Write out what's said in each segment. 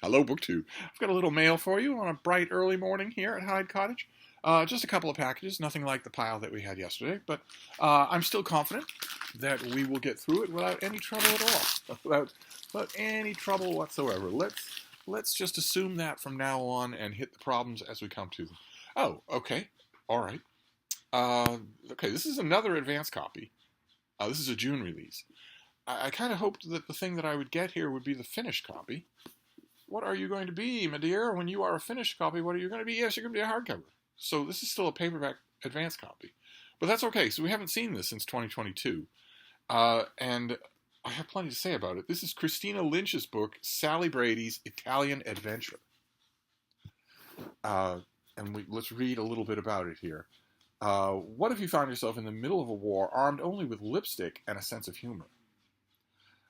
Hello, BookTube. I've got a little mail for you on a bright early morning here at Hyde Cottage. Just a couple of packages, nothing like the pile that we had yesterday, but I'm still confident that we will get through it without any trouble at all, without any trouble whatsoever. Let's just assume that from now on and hit the problems as we come to them. Oh, okay, all right. Okay, this is another advance copy. This is a June release. I kind of hoped that the thing that I would get here would be the finished copy. What are you going to be, my dear? When you are a finished copy, what are you going to be? Yes, you're going to be a hardcover. So this is still a paperback advance copy. But that's okay, so we haven't seen this since 2022. And I have plenty to say about it. This is Christina Lynch's book, Sally Brady's Italian Adventure. Let's read a little bit about it here. What if you found yourself in the middle of a war, armed only with lipstick and a sense of humor?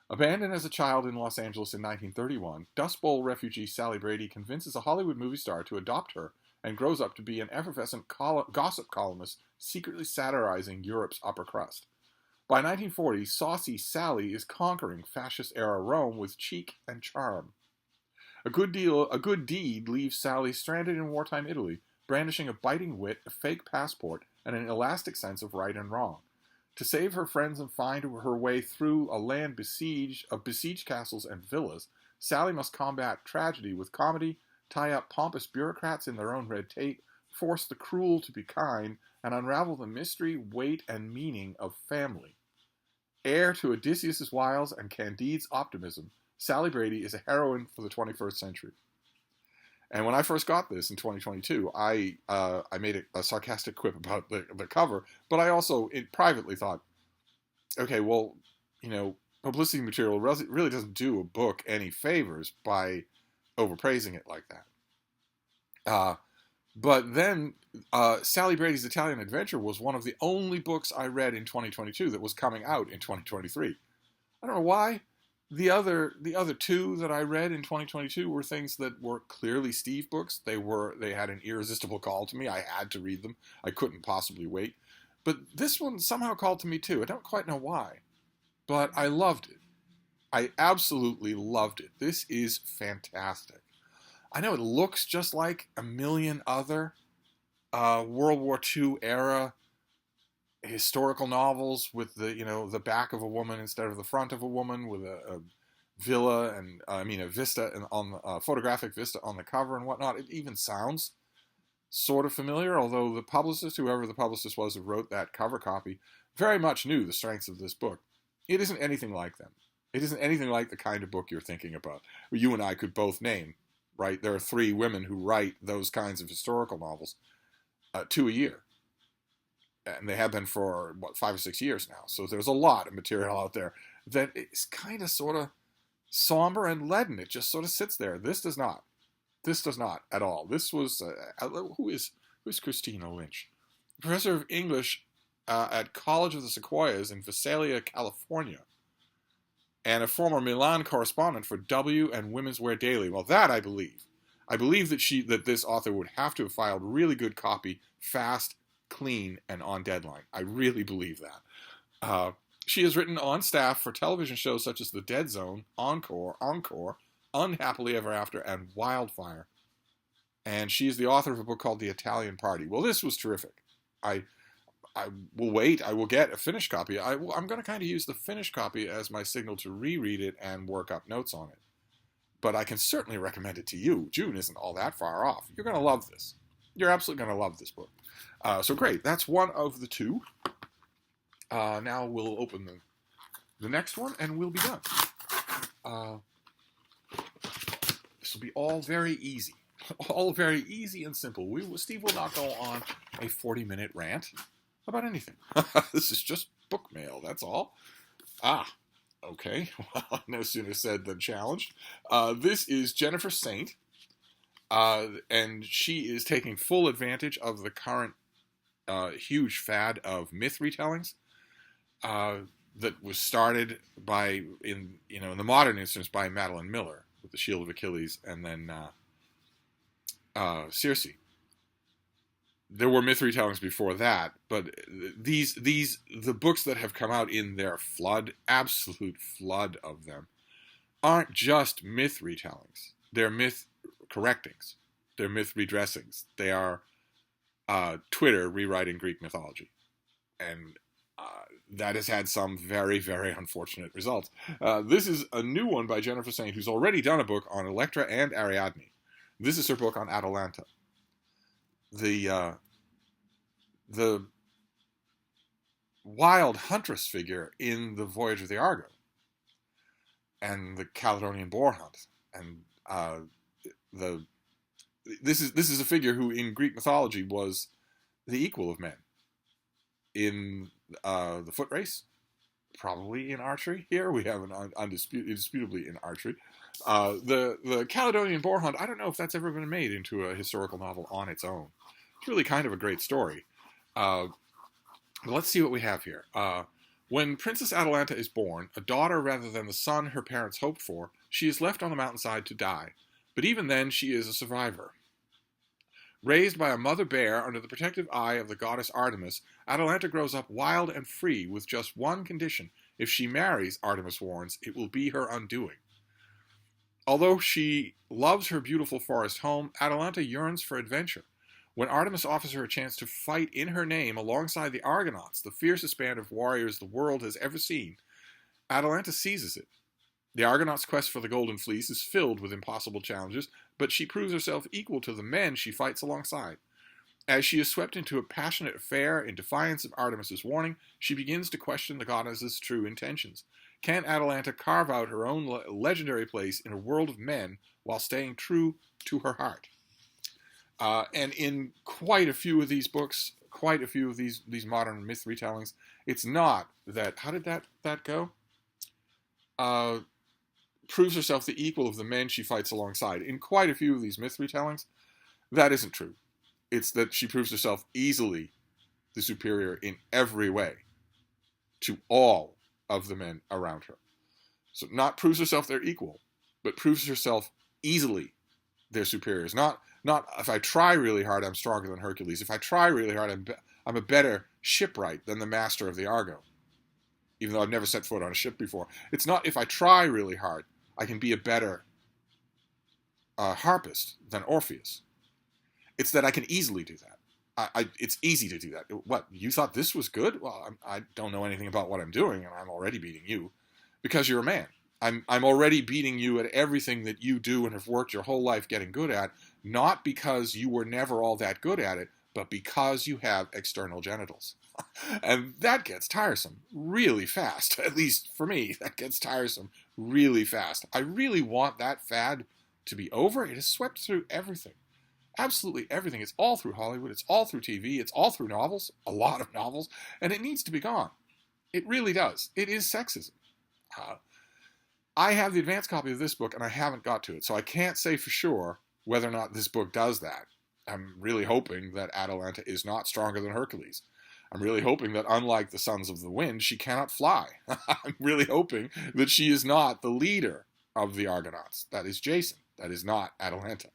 Abandoned as a child in Los Angeles in 1931, Dust Bowl refugee Sally Brady convinces a Hollywood movie star to adopt her and grows up to be an effervescent gossip columnist secretly satirizing Europe's upper crust. By 1940, saucy Sally is conquering fascist-era Rome with cheek and charm. A good deed leaves Sally stranded in wartime Italy, brandishing a biting wit, a fake passport, and an elastic sense of right and wrong. To save her friends and find her way through a land of besieged castles and villas, Sally must combat tragedy with comedy, tie up pompous bureaucrats in their own red tape, force the cruel to be kind, and unravel the mystery, weight, and meaning of family. Heir to Odysseus' wiles and Candide's optimism, Sally Brady is a heroine for the 21st century. And when I first got this in 2022, I made a sarcastic quip about the cover, but I also privately thought, okay, well, publicity material really doesn't do a book any favors by overpraising it like that. But then Sally Brady's Italian Adventure was one of the only books I read in 2022 that was coming out in 2023. I don't know why. The other two that I read in 2022 were things that were clearly Steve books. They had an irresistible call to me. I had to read them. I couldn't possibly wait. But this one somehow called to me too. I don't quite know why, but I loved it. I absolutely loved it. This is fantastic. I know it looks just like a million other World War II era historical novels with the back of a woman instead of the front of a woman, with a villa and a vista and on the photographic vista on the cover and whatnot. It even sounds sort of familiar, although the publicist, whoever the publicist was who wrote that cover copy, very much knew the strengths of this book. It isn't anything like them. It isn't anything like the kind of book you're thinking about. You and I could both name, right? There are 3 women who write those kinds of historical novels, 2 a year. And they have been for, 5 or 6 years now. So there's a lot of material out there that is kind of sort of somber and leaden. It just sort of sits there. This does not. This does not at all. This was, who's Christina Lynch? Professor of English at College of the Sequoias in Visalia, California. And a former Milan correspondent for W and Women's Wear Daily. Well, that I believe. I believe that this author would have to have filed really good copy, fast, clean, and on deadline. I really believe that. She has written on staff for television shows such as The Dead Zone, Encore, Unhappily Ever After, and Wildfire. And she is the author of a book called The Italian Party. Well, this was terrific. I will wait. I will get a finished copy. I'm going to kind of use the finished copy as my signal to reread it and work up notes on it. But I can certainly recommend it to you. June isn't all that far off. You're going to love this. You're absolutely going to love this book. So great. That's one of the 2. Now we'll open the next one and we'll be done. This will be all very easy. All very easy and simple. Steve will not go on a 40-minute rant about anything. This is just book mail, that's all. Okay. Well, no sooner said than challenged. This is Jennifer Saint, and she is taking full advantage of the current huge fad of myth retellings that was started in the modern instance by Madeline Miller with The Shield of Achilles and then Circe. There were myth retellings before that, but the books that have come out in their absolute flood of them, aren't just myth retellings. They're myth correctings. They're myth redressings. They are Twitter rewriting Greek mythology. And that has had some very, very unfortunate results. This is a new one by Jennifer Saint, who's already done a book on Electra and Ariadne. This is her book on Atalanta. The wild huntress figure in the Voyage of the Argo and the Caledonian boar hunt, and this is a figure who in Greek mythology was the equal of men in the foot race, probably in archery. Here we have an indisputably in archery. The Caledonian boar hunt, I don't know if that's ever been made into a historical novel on its own. It's really kind of a great story. Let's see what we have here. When Princess Atalanta is born, a daughter rather than the son her parents hoped for, she is left on the mountainside to die. But even then, she is a survivor. Raised by a mother bear under the protective eye of the goddess Artemis, Atalanta grows up wild and free with just one condition. If she marries, Artemis warns, it will be her undoing. Although she loves her beautiful forest home, Atalanta yearns for adventure. When Artemis offers her a chance to fight in her name alongside the Argonauts, the fiercest band of warriors the world has ever seen, Atalanta seizes it. The Argonauts' quest for the Golden Fleece is filled with impossible challenges, but she proves herself equal to the men she fights alongside. As she is swept into a passionate affair in defiance of Artemis's warning, she begins to question the goddess's true intentions. Can Atalanta carve out her own legendary place in a world of men while staying true to her heart? And in quite a few of these books, quite a few of these modern myth retellings, it's not that, how did that go? Proves herself the equal of the men she fights alongside. In quite a few of these myth retellings, that isn't true. It's that she proves herself easily the superior in every way to all of the men around her. So not proves herself their equal, but proves herself easily their superiors. Not if I try really hard, I'm stronger than Hercules. If I try really hard, I'm a better shipwright than the master of the Argo, even though I've never set foot on a ship before. It's not if I try really hard, I can be a better harpist than Orpheus. It's that I can easily do that. It's easy to do that. What, you thought this was good? Well, I don't know anything about what I'm doing, and I'm already beating you because you're a man. I'm already beating you at everything that you do and have worked your whole life getting good at, not because you were never all that good at it, but because you have external genitals. And that gets tiresome really fast. At least for me, that gets tiresome really fast. I really want that fad to be over. It has swept through everything. Absolutely everything. It's all through Hollywood. It's all through TV. It's all through novels. A lot of novels. And it needs to be gone. It really does. It is sexism. I have the advanced copy of this book, and I haven't got to it. So I can't say for sure whether or not this book does that. I'm really hoping that Atalanta is not stronger than Hercules. I'm really hoping that, unlike the Sons of the Wind, she cannot fly. I'm really hoping that she is not the leader of the Argonauts. That is Jason. That is not Atalanta.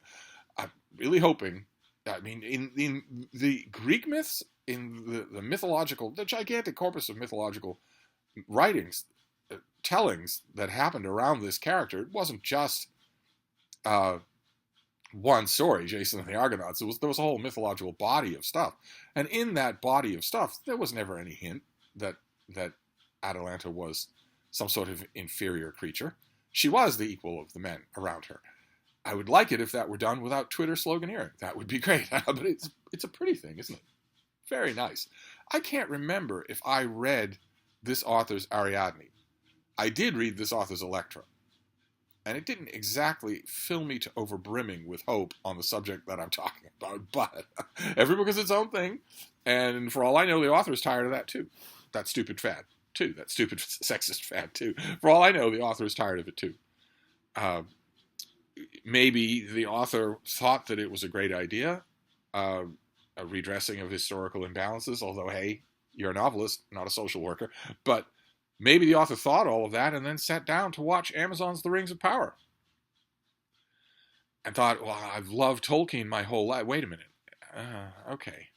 I'm really hoping, I mean, in the Greek myths, in the mythological, the gigantic corpus of mythological writings, tellings that happened around this character, it wasn't just one story, Jason and the Argonauts. There was a whole mythological body of stuff. And in that body of stuff, there was never any hint that Atalanta was some sort of inferior creature. She was the equal of the men around her. I would like it if that were done without Twitter sloganeering. That would be great. But it's a pretty thing, isn't it? Very nice. I can't remember if I read this author's Ariadne. I did read this author's Electra. And it didn't exactly fill me to overbrimming with hope on the subject that I'm talking about. But every book is its own thing. And for all I know, the author is tired of that too. That stupid fad too. That stupid sexist fad too. For all I know, the author is tired of it too. Maybe the author thought that it was a great idea, a redressing of historical imbalances, although, hey, you're a novelist, not a social worker. But maybe the author thought all of that and then sat down to watch Amazon's The Rings of Power. And thought, well, I've loved Tolkien my whole life. Wait a minute. Okay.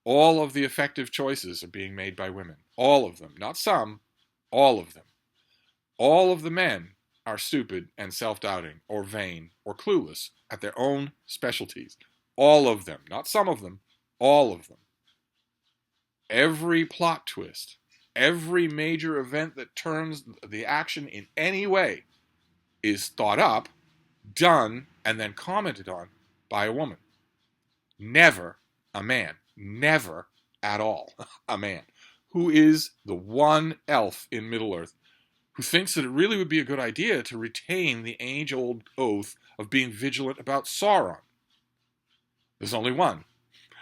All of the effective choices are being made by women. All of them. Not some. All of them. All of the men are stupid and self-doubting or vain or clueless at their own specialties. All of them, not some of them, all of them. Every plot twist, every major event that turns the action in any way is thought up, done, and then commented on by a woman. Never a man. Never at all a man. Who is the one elf in Middle-earth who thinks that it really would be a good idea to retain the age-old oath of being vigilant about Sauron. There's only one.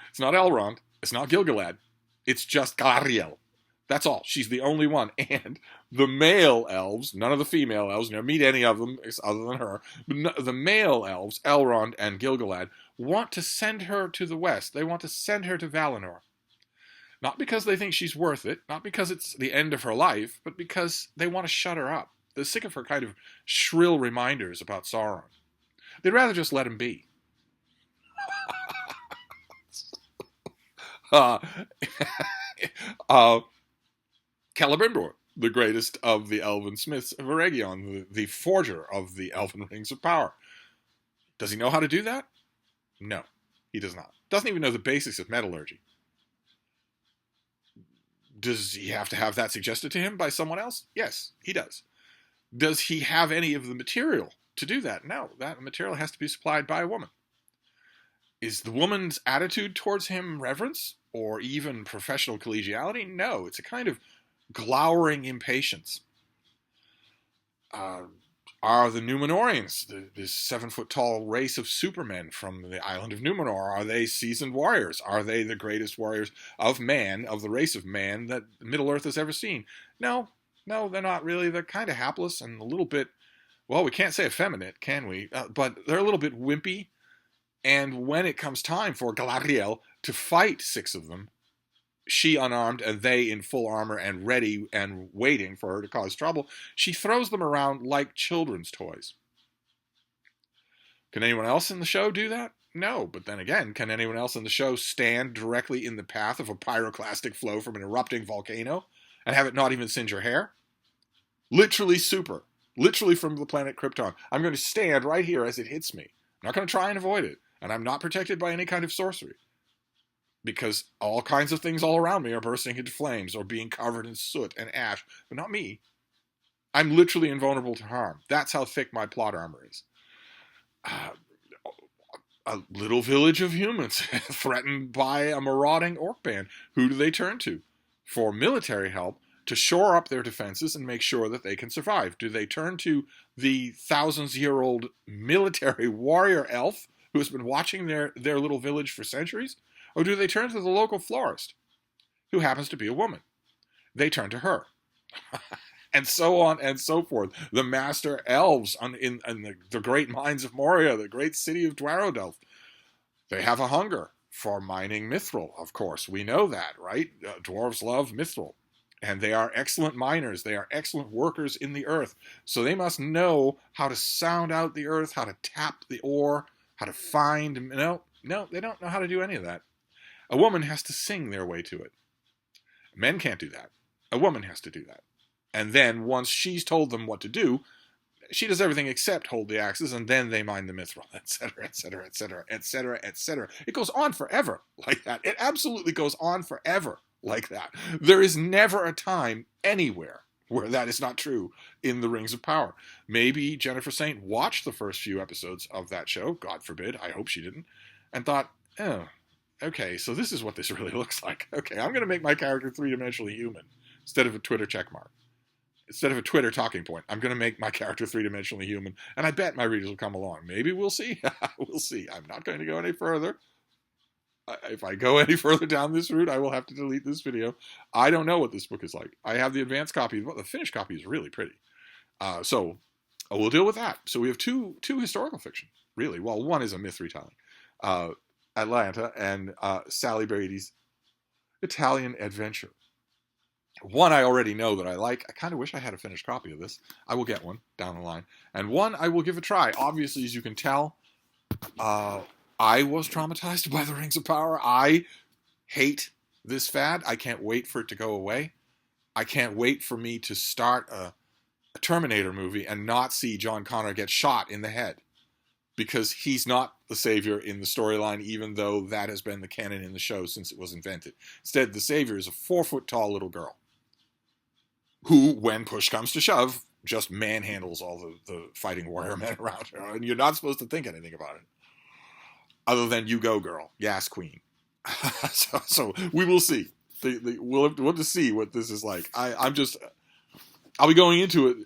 It's not Elrond. It's not Gil-galad. It's just Galadriel. That's all. She's the only one. And the male elves, none of the female elves, never meet any of them other than her, but the male elves, Elrond and Gil-galad, want to send her to the west. They want to send her to Valinor. Not because they think she's worth it, not because it's the end of her life, but because they want to shut her up. They're sick of her kind of shrill reminders about Sauron. They'd rather just let him be. Celebrimbor, the greatest of the elven smiths of Eregion, the forger of the elven rings of power. Does he know how to do that? No, he does not. Doesn't even know the basics of metallurgy. Does he have to have that suggested to him by someone else? Yes, he does. Does he have any of the material to do that? No, that material has to be supplied by a woman. Is the woman's attitude towards him reverence or even professional collegiality? No, it's a kind of glowering impatience. Are the Númenóreans, this 7-foot-tall race of supermen from the island of Númenor, are they seasoned warriors? Are they the greatest warriors of man, of the race of man, that Middle-earth has ever seen? No, they're not really. They're kind of hapless and a little bit, well, we can't say effeminate, can we? But they're a little bit wimpy. And when it comes time for Galadriel to fight 6 of them, she unarmed and they in full armor and ready and waiting for her to cause trouble, she throws them around like children's toys. Can anyone else in the show do that? No, but then again, can anyone else in the show stand directly in the path of a pyroclastic flow from an erupting volcano and have it not even singe her hair? Literally super. Literally from the planet Krypton. I'm going to stand right here as it hits me. I'm not going to try and avoid it. And I'm not protected by any kind of sorcery. Because all kinds of things all around me are bursting into flames or being covered in soot and ash. But not me. I'm literally invulnerable to harm. That's how thick my plot armor is. A little village of humans threatened by a marauding orc band. Who do they turn to for military help to shore up their defenses and make sure that they can survive? Do they turn to the thousands-year-old military warrior elf who has been watching their little village for centuries? Or do they turn to the local florist, who happens to be a woman? They turn to her. And so on and so forth. The master elves in the great mines of Moria, the great city of Dwarodelf, they have a hunger for mining mithril, of course. We know that, right? Dwarves love mithril. And they are excellent miners. They are excellent workers in the earth. So they must know how to sound out the earth, how to tap the ore, how to find... No, they don't know how to do any of that. A woman has to sing their way to it. Men can't do that. A woman has to do that. And then, once she's told them what to do, she does everything except hold the axes, and then they mine the mithril, etc., etc., etc., etc., etc. It goes on forever like that. It absolutely goes on forever like that. There is never a time anywhere where that is not true in the Rings of Power. Maybe Jennifer Saint watched the first few episodes of that show, God forbid, I hope she didn't, and thought, oh, okay, so this is what this really looks like. Okay, I'm going to make my character 3-dimensionally human instead of a Twitter checkmark. Instead of a Twitter talking point, I'm going to make my character 3-dimensionally human, and I bet my readers will come along. Maybe we'll see. We'll see. I'm not going to go any further. If I go any further down this route, I will have to delete this video. I don't know what this book is like. I have the advanced copy. The finished copy is really pretty. So we'll deal with that. So we have two historical fiction, really. Well, one is a myth retelling. Atalanta and Sally Brady's Italian Adventure. One I already know that I like. I kind of wish I had a finished copy of this. I will get one down the line. And one I will give a try. Obviously, as you can tell, I was traumatized by the Rings of Power. I hate this fad. I can't wait for it to go away. I can't wait for me to start a Terminator movie and not see John Connor get shot in the head, because he's not the savior in the storyline, even though that has been the canon in the show since it was invented. Instead, the savior is a 4-foot-tall little girl who, when push comes to shove, just manhandles all the fighting warrior men around her. And you're not supposed to think anything about it, other than you go, girl. Yes, queen. so we will see. We'll have to see what this is like. I'll be going into it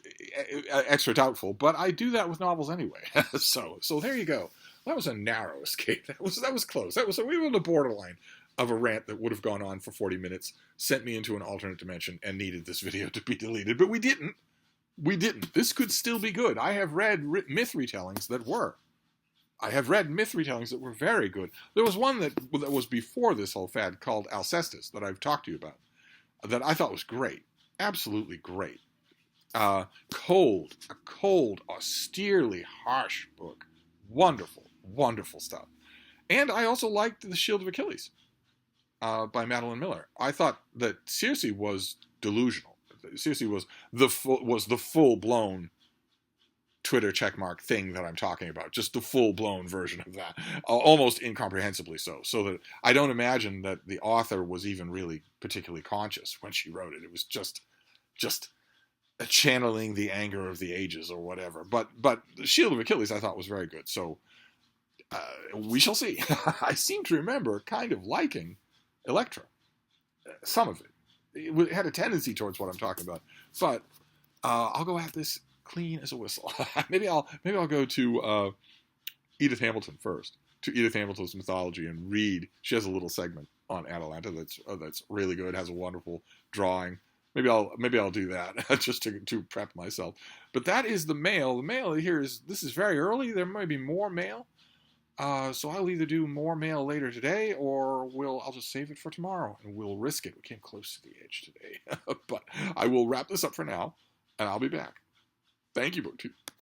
extra doubtful, but I do that with novels anyway. so there you go. That was a narrow escape. That was close. We were on the borderline of a rant that would have gone on for 40 minutes, sent me into an alternate dimension, and needed this video to be deleted. But we didn't. We didn't. This could still be good. I have read myth retellings that were. I have read myth retellings that were very good. There was one that was before this whole fad called Alcestis that I've talked to you about, that I thought was great. Absolutely great. A cold, austerely harsh book. Wonderful, wonderful stuff. And I also liked The Shield of Achilles by Madeline Miller. I thought that Circe was delusional. Circe was the full-blown Twitter checkmark thing that I'm talking about. Just the full-blown version of that. Almost incomprehensibly so. So that I don't imagine that the author was even really particularly conscious when she wrote it. It was just channeling the anger of the ages or whatever. But The Shield of Achilles I thought was very good. So we shall see. I seem to remember kind of liking Electra. Some of it. It had a tendency towards what I'm talking about. But I'll go at this clean as a whistle. maybe I'll go to Edith Hamilton first. To Edith Hamilton's mythology and read. She has a little segment on Atalanta that's really good. Has a wonderful drawing. Maybe I'll do that just to prep myself. But that is the mail. The mail here is very early. There might be more mail. So I'll either do more mail later today, or I'll just save it for tomorrow, and we'll risk it. We came close to the edge today. But I will wrap this up for now, and I'll be back. Thank you, BookTube.